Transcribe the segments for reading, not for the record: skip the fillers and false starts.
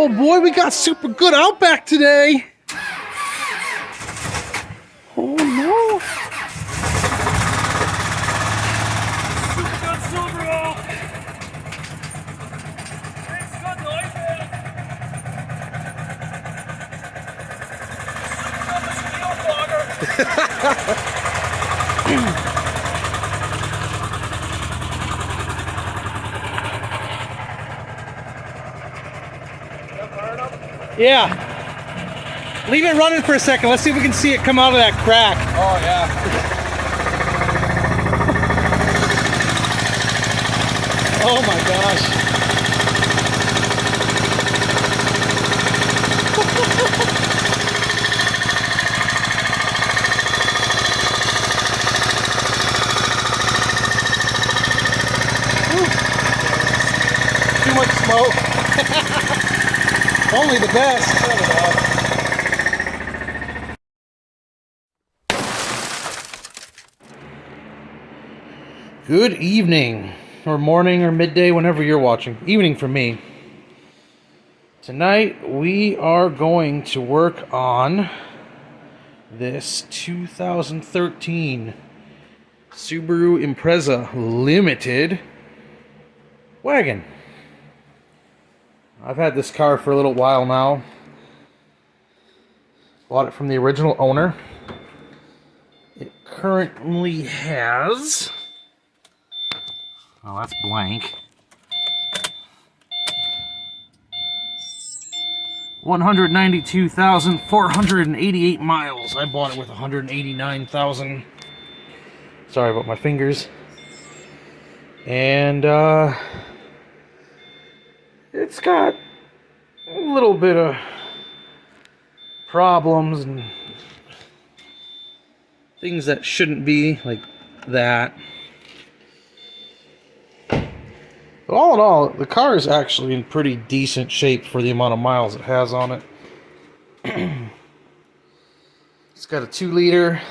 Oh boy, we got super good Outback today. Oh no. Super good Subaru. It's good noise. Super good steel fogger. Yeah. Leave it running for a second. Let's see if we can see it come out of that crack. Oh yeah. Oh my gosh. Too much smoke. Only the best. Good evening, or morning, or midday, whenever you're watching. Evening for me. Tonight we are going to work on this 2013 Subaru Impreza Limited wagon. I've had this car for a little while now. Bought it from the original owner. It currently has... Oh, that's blank. 192,488 miles. I bought it with 189,000. Sorry about my fingers. And, it's got a little bit of problems and things that shouldn't be, like that. But all in all, the car is actually in pretty decent shape for the amount of miles it has on it. It's got a 2-liter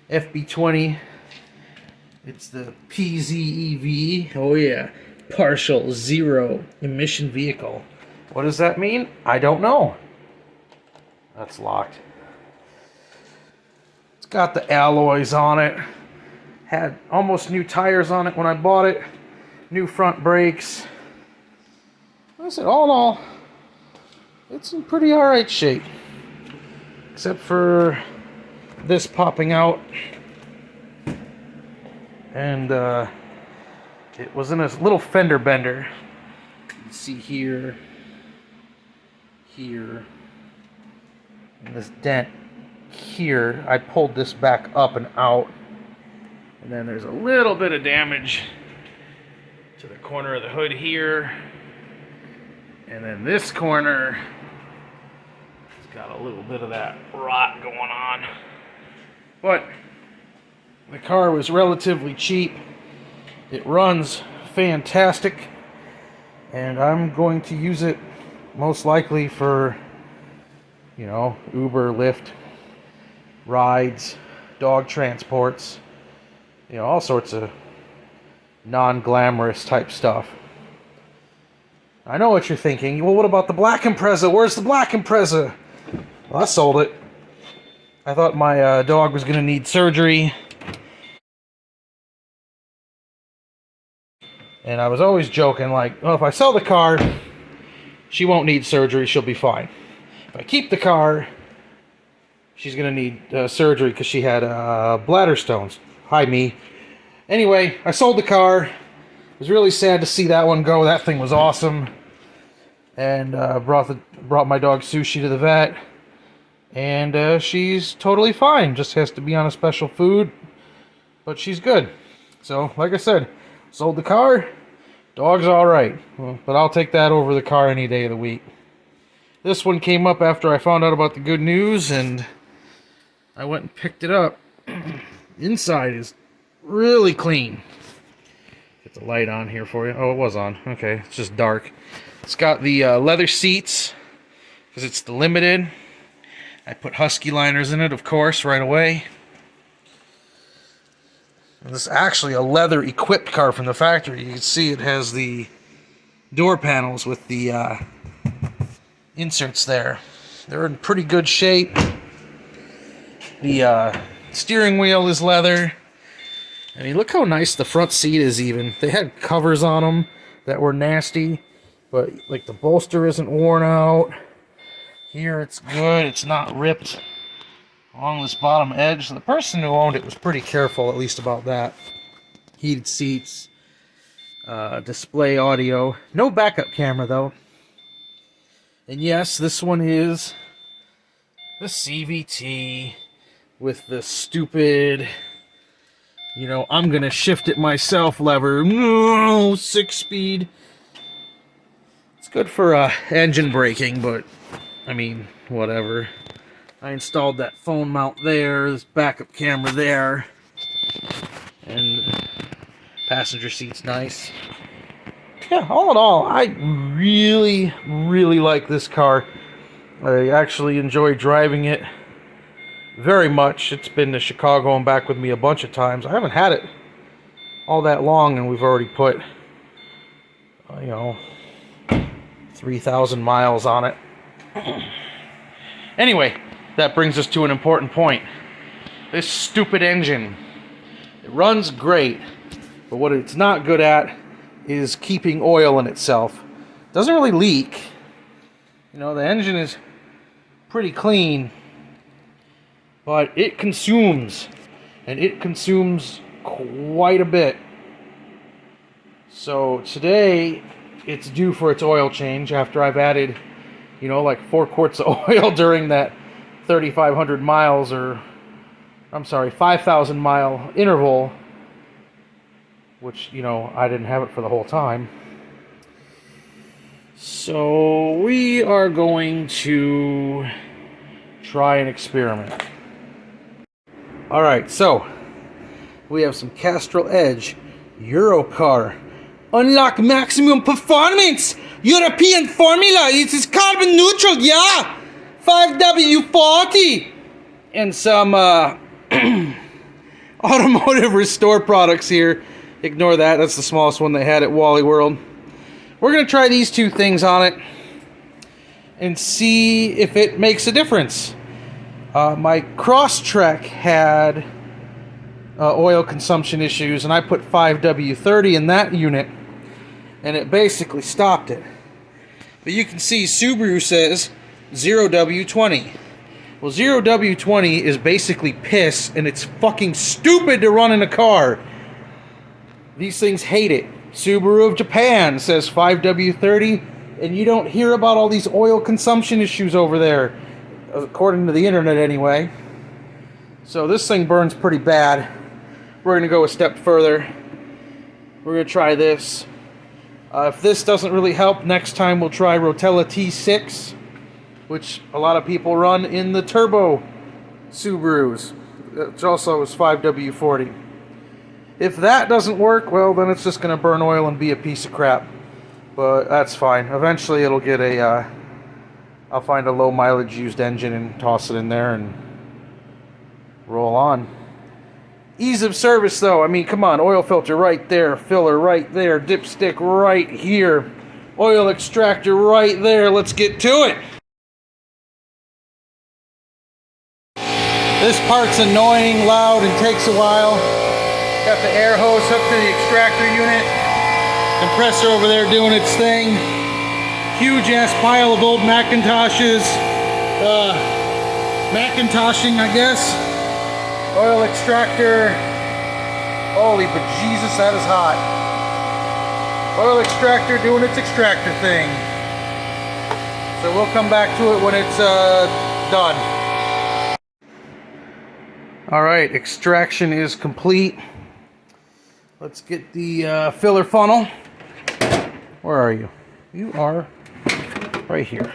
FB20. It's the PZEV. Oh yeah. Partial zero emission vehicle. What does that mean? I don't know. That's locked. It's got the alloys on it. Had almost new tires on it when I bought it. New front brakes. Like I said, all in all, it's in pretty alright shape. Except for this popping out. And it was in a little fender bender. You can see here, here, and this dent here. I pulled this back up and out. And then there's a little bit of damage to the corner of the hood here. And then this corner, it's got a little bit of that rot going on. But the car was relatively cheap. It runs fantastic. And I'm going to use it most likely for, you know, Uber, Lyft, rides, dog transports, you know, all sorts of non-glamorous type stuff. I know what you're thinking. Well, what about the black Impreza? Where's the black Impreza? Well, I sold it. I thought my dog was going to need surgery. And I was always joking, like, well, if I sell the car, she won't need surgery, she'll be fine. If I keep the car, she's going to need surgery because she had bladder stones. Hi, me. Anyway, I sold the car. It was really sad to see that one go. That thing was awesome. And brought my dog Sushi to the vet. And she's totally fine. Just has to be on a special food. But she's good. So, like I said, sold the car. Dog's alright. Well, but I'll take that over the car any day of the week. This one came up after I found out about the good news. And I went and picked it up. Inside is really clean. Get the light on here for you. Oh, it was on. Okay, it's just dark. It's got the leather seats because it's the Limited. I put Husky liners in it, of course, right away. And this is actually a leather equipped car from the factory. You can see it has the door panels with the inserts there. They're in pretty good shape. The steering wheel is leather. I mean, look how nice the front seat is even. They had covers on them that were nasty, but like the bolster isn't worn out. Here it's good. It's not ripped along this bottom edge. The person who owned it was pretty careful, at least about that. Heated seats, display audio. No backup camera, though. And yes, this one is the CVT with the stupid, you know, I'm going to shift it myself lever. No, 6-speed. It's good for engine braking, but, I mean, whatever. I installed that phone mount there, this backup camera there, and passenger seat's nice. Yeah, all in all, I really, really like this car. I actually enjoy driving it very much. It's been to Chicago and back with me a bunch of times. I haven't had it all that long, and we've already put, 3,000 miles on it. Anyway, that brings us to an important point. This stupid engine. It runs great, but what it's not good at is keeping oil in itself. It doesn't really leak. You know, the engine is pretty clean, but it consumes, and it consumes quite a bit. So today, it's due for its oil change after I've added, like 4 quarts of oil during that 3,500 miles, or, 5,000 mile interval, which, I didn't have it for the whole time. So we are going to try an experiment. Alright, so we have some Castrol Edge Eurocar. Unlock maximum performance! European formula! It is carbon neutral, yeah! 5W40! And some automotive restore products here. Ignore that, that's the smallest one they had at Wally World. We're going to try these 2 things on it and see if it makes a difference. My Crosstrek had oil consumption issues, and I put 5W30 in that unit, and it basically stopped it. But you can see Subaru says 0W20. Well, 0W20 is basically piss, and it's fucking stupid to run in a car. These things hate it. Subaru of Japan says 5W30, and you don't hear about all these oil consumption issues over there, according to the internet anyway. So this thing burns pretty bad. We're going to go a step further. We're going to try this. If this doesn't really help, next time we'll try Rotella T6, which a lot of people run in the turbo Subarus, which also is 5W40. If that doesn't work, well, then it's just going to burn oil and be a piece of crap. But that's fine. Eventually it'll get I'll find a low mileage used engine and toss it in there and roll on. Ease of service, though. I mean, come on. Oil filter right there. Filler right there. Dipstick right here. Oil extractor right there. Let's get to it. This part's annoying, loud, and takes a while. Got the air hose hooked to the extractor unit. Compressor over there doing its thing. Huge ass pile of old Macintoshes. Macintoshing, I guess. Oil extractor. Holy bejesus, that is hot. Oil extractor doing its extractor thing. So we'll come back to it when it's done. Alright, extraction is complete. Let's get the filler funnel. Where are you? You are right here.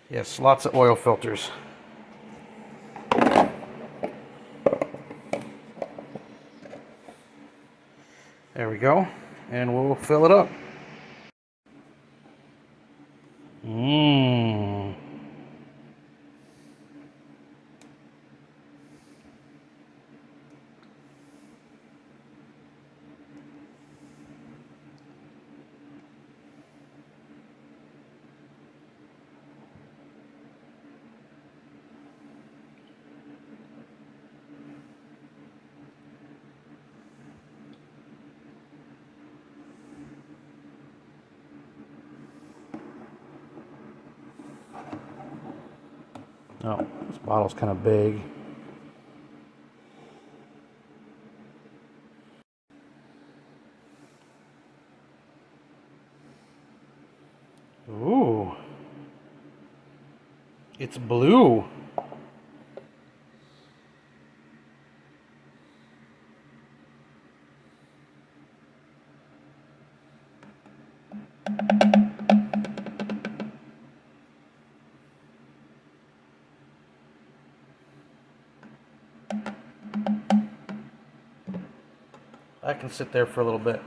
Yes, lots of oil filters. There we go. And we'll fill it up. Oh, this bottle's kind of big. Ooh. It's blue. I can sit there for a little bit.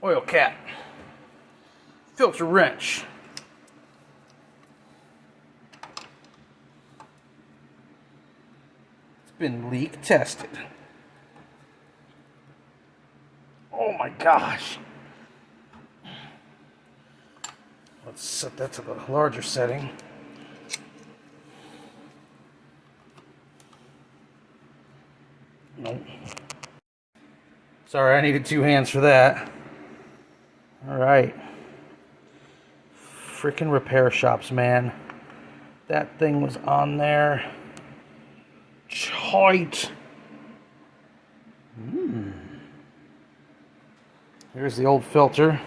Oil cap. Filter wrench. It's been leak tested. Oh my gosh. Let's set that to the larger setting. Nope. Sorry, I needed 2 hands for that. Alright. Freaking repair shops, man. That thing was on there. Tight. Here's the old filter.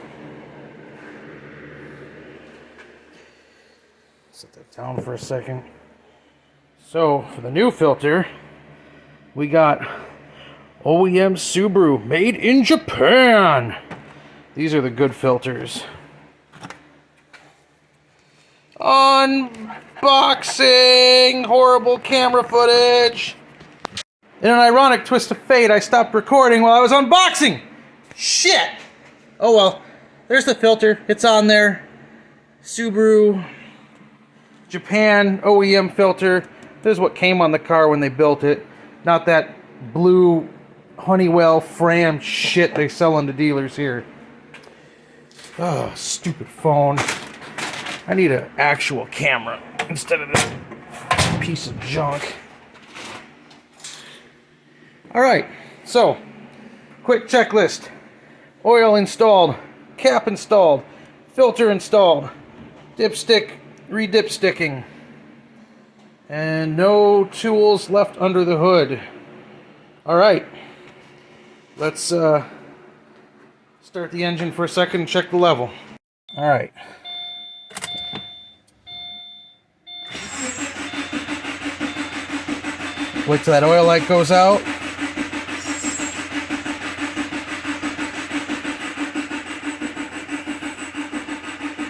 Set that down for a second. So, for the new filter, we got OEM Subaru, made in Japan. These are the good filters. Unboxing! Horrible camera footage. In an ironic twist of fate, I stopped recording while I was unboxing. Shit! Oh well, there's the filter. It's on there. Subaru Japan OEM filter. This is what came on the car when they built it. Not that blue Honeywell Fram shit they sell on the dealers here. Oh, stupid phone. I need an actual camera instead of this piece of junk. Alright, so, quick checklist. Oil installed, cap installed, filter installed, dipstick re-dipsticking, and no tools left under the hood. Alright, let's start the engine for a second and check the level. Alright. Wait till that oil light goes out.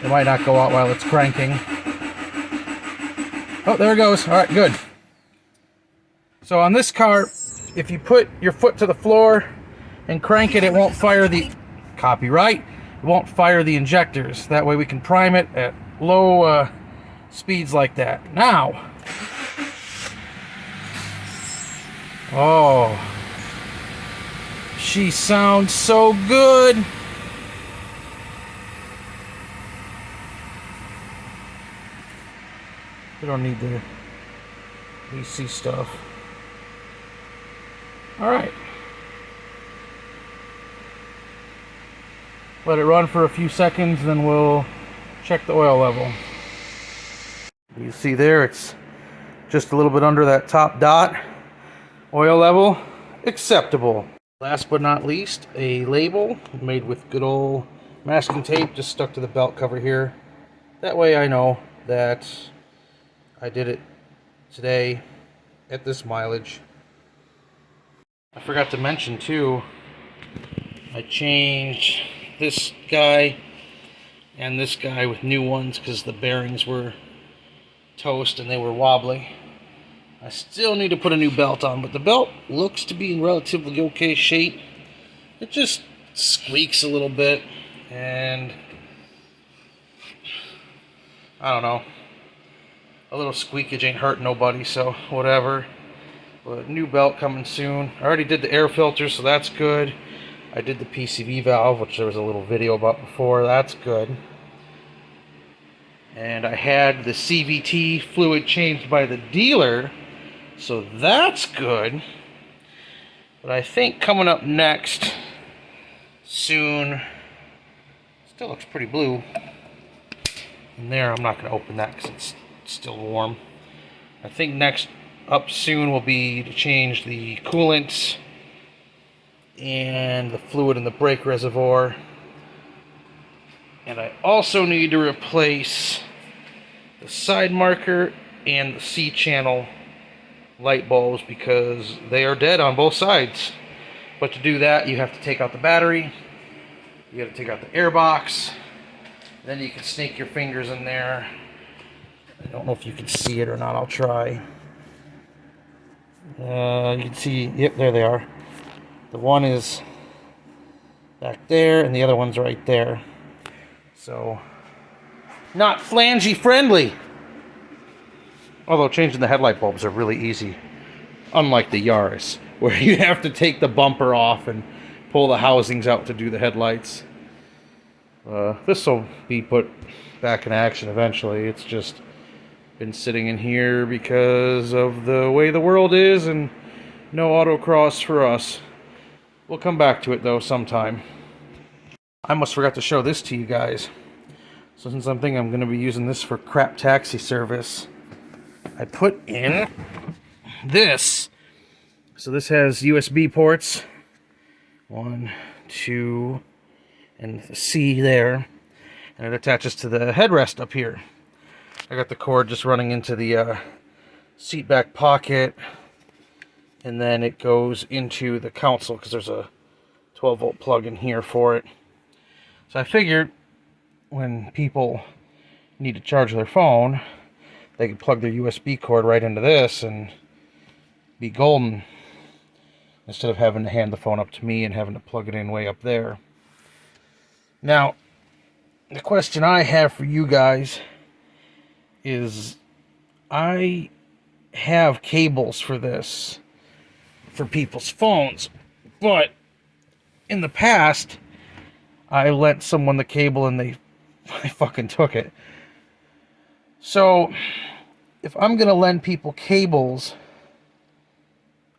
It might not go out while it's cranking. Oh, there it goes. All right, good. So on this car, if you put your foot to the floor and crank it, it won't fire the... Copyright. It won't fire the injectors. That way we can prime it at low speeds like that. Now. Oh. She sounds so good. We don't need the AC stuff. Alright. Let it run for a few seconds, then we'll check the oil level. You see there, it's just a little bit under that top dot. Oil level, acceptable. Last but not least, a label made with good old masking tape, just stuck to the belt cover here. That way I know that I did it today at this mileage. I forgot to mention too, I changed this guy and this guy with new ones because the bearings were toast and they were wobbly. I still need to put a new belt on, but the belt looks to be in relatively okay shape. It just squeaks a little bit and I don't know. A little squeakage ain't hurting nobody, so whatever. But new belt coming soon. I already did the air filter, so that's good. I did the PCV valve, which there was a little video about before. That's good. And I had the CVT fluid changed by the dealer, so that's good. But I think coming up next soon. Still looks pretty blue. In there, I'm not going to open that because it's still warm. I think next up soon will be to change the coolant and the fluid in the brake reservoir. And I also need to replace the side marker and the C-channel light bulbs because they are dead on both sides. But to do that, you have to take out the battery, you got to take out the air box, then you can snake your fingers in there. I don't know if you can see it or not, I'll try. You can see, yep, there they are. The one is back there and the other one's right there. So, not flangey friendly. Although changing the headlight bulbs are really easy. Unlike the Yaris, where you have to take the bumper off and pull the housings out to do the headlights. This will be put back in action eventually. It's just been sitting in here because of the way the world is and no autocross for us. We'll come back to it though sometime. I almost forgot to show this to you guys. So since I'm thinking I'm going to be using this for crap taxi service, I put in this. So this has USB ports. 1, 2, and the C there. And it attaches to the headrest up here. I got the cord just running into the seat back pocket. And then it goes into the console because there's a 12-volt plug in here for it. So I figured when people need to charge their phone, they could plug their USB cord right into this and be golden, instead of having to hand the phone up to me and having to plug it in way up there. Now, the question I have for you guys is, I have cables for this, for people's phones, but in the past, I lent someone the cable and they fucking took it. So, if I'm going to lend people cables,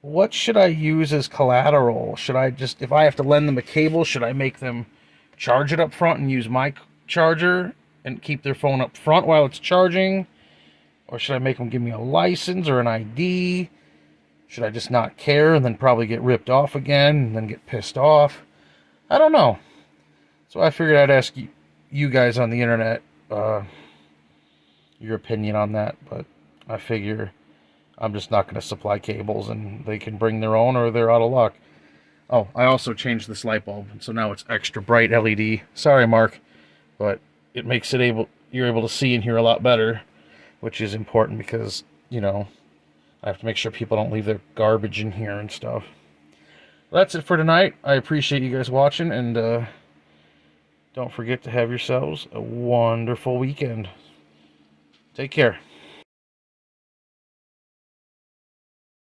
what should I use as collateral? Should I just, if I have to lend them a cable, should I make them charge it up front and use my charger and keep their phone up front while it's charging? Or should I make them give me a license or an ID? Should I just not care and then probably get ripped off again and then get pissed off? I don't know. So I figured I'd ask you guys on the internet your opinion on that, but I figure I'm just not going to supply cables and they can bring their own or they're out of luck. Oh, I also changed this light bulb, so now it's extra bright LED. Sorry, Mark, but it makes it you're able to see and hear a lot better, which is important because, you know, I have to make sure people don't leave their garbage in here and stuff. Well, that's it for tonight. I appreciate you guys watching, and don't forget to have yourselves a wonderful weekend. Take care.